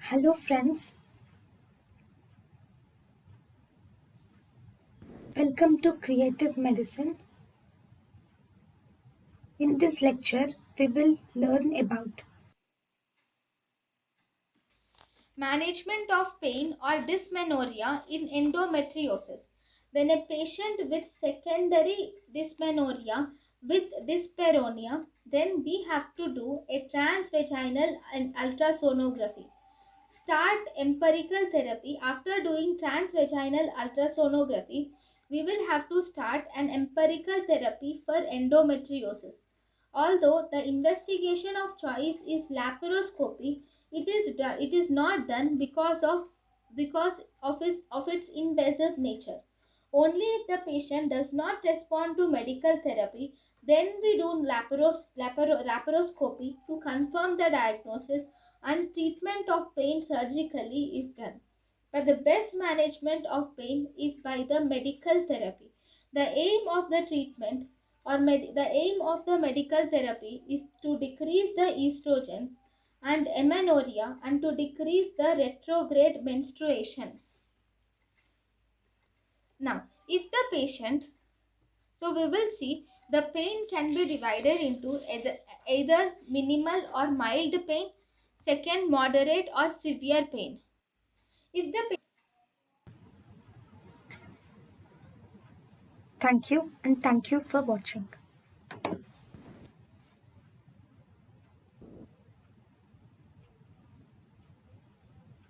Hello, friends. Welcome to Creative Medicine. In this lecture, we will learn about Management of pain or dysmenorrhea in endometriosis. When a patient with secondary dysmenorrhea with dyspareunia, then we have to do a transvaginal and ultrasonography. Start empirical therapy. After doing transvaginal ultrasonography, we will have to start an empirical therapy for endometriosis. Although the investigation of choice is laparoscopy, it is not done because of its invasive nature. Only if the patient does not respond to medical therapy, then we do laparoscopy to confirm the diagnosis, and treatment of pain surgically is done. But the best management of pain is by the medical therapy. The aim of the treatment the aim of the medical therapy is to decrease the estrogens and amenorrhea and to decrease the retrograde menstruation. Now, if the patient, so we will see the pain can be divided into either minimal or mild pain, second moderate or severe pain. If the thank you and thank you for watching.